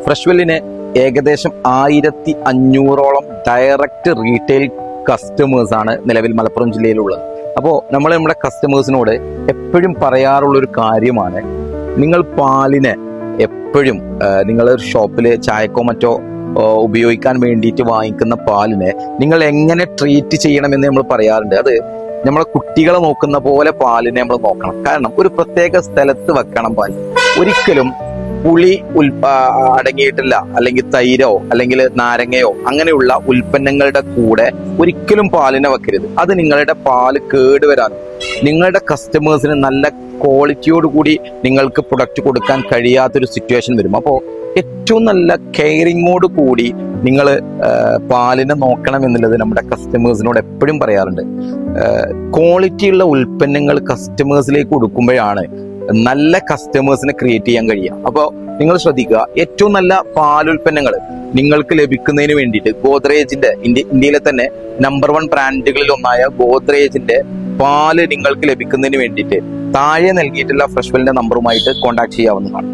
ഫ്രഷ്വെല്ലിന് ഏകദേശം 1500ഓളം direct retail കസ്റ്റമേഴ്സാണ് നിലവിൽ മലപ്പുറം ജില്ലയിലുള്ളത്. അപ്പോൾ നമ്മുടെ കസ്റ്റമേഴ്സിനോട് എപ്പോഴും പറയാറുള്ളൊരു കാര്യമാണ്, നിങ്ങൾ പാലിനെ എപ്പോഴും നിങ്ങൾ ഷോപ്പിൽ ചായക്കോ മറ്റോ ഉപയോഗിക്കാൻ വേണ്ടിയിട്ട് വാങ്ങിക്കുന്ന പാലിനെ നിങ്ങൾ എങ്ങനെ ട്രീറ്റ് ചെയ്യണമെന്ന് നമ്മൾ പറയാറുണ്ട്. അത് നമ്മളെ കുട്ടികളെ നോക്കുന്ന പോലെ പാലിനെ നമ്മൾ നോക്കണം. കാരണം ഒരു പ്രത്യേക സ്ഥലത്ത് വെക്കണം പാൽ. ഒരിക്കലും പുളി അടങ്ങിയിട്ടില്ല, അല്ലെങ്കിൽ തൈരോ അല്ലെങ്കിൽ നാരങ്ങയോ അങ്ങനെയുള്ള ഉൽപ്പന്നങ്ങളുടെ കൂടെ ഒരിക്കലും പാലിനെ വെക്കരുത്. അത് നിങ്ങളുടെ പാല് കേടുവരാനും നിങ്ങളുടെ കസ്റ്റമേഴ്സിന് നല്ല ക്വാളിറ്റിയോട് കൂടി നിങ്ങൾക്ക് പ്രൊഡക്റ്റ് കൊടുക്കാൻ കഴിയാത്തൊരു സിറ്റുവേഷൻ വരും. അപ്പോൾ ഏറ്റവും നല്ല കെയറിങ്ങോട് കൂടി നിങ്ങൾ പാലിനെ നോക്കണം എന്നുള്ളത് നമ്മുടെ കസ്റ്റമേഴ്സിനോട് എപ്പോഴും പറയാറുണ്ട്. ക്വാളിറ്റിയുള്ള ഉൽപ്പന്നങ്ങൾ കസ്റ്റമേഴ്സിലേക്ക് കൊടുക്കുമ്പോഴാണ് നല്ല കസ്റ്റമേഴ്സിനെ ക്രിയേറ്റ് ചെയ്യാൻ കഴിയുക. അപ്പോൾ നിങ്ങൾ ശ്രദ്ധിക്കുക, ഏറ്റവും നല്ല പാലുൽപ്പന്നങ്ങൾ നിങ്ങൾക്ക് ലഭിക്കുന്നതിന് വേണ്ടിയിട്ട് ഗോദ്രേജിന്റെ ഇന്ത്യയിലെ തന്നെ നമ്പർ 1 ബ്രാൻഡുകളിൽ ഒന്നായ ഗോദ്രേജിന്റെ പാല് നിങ്ങൾക്ക് ലഭിക്കുന്നതിന് വേണ്ടിയിട്ട് താഴെ നൽകിയിട്ടുള്ള ഫ്രഷ്വെല്ലിന്റെ നമ്പറുമായിട്ട് കോൺടാക്ട് ചെയ്യാവുന്നതാണ്.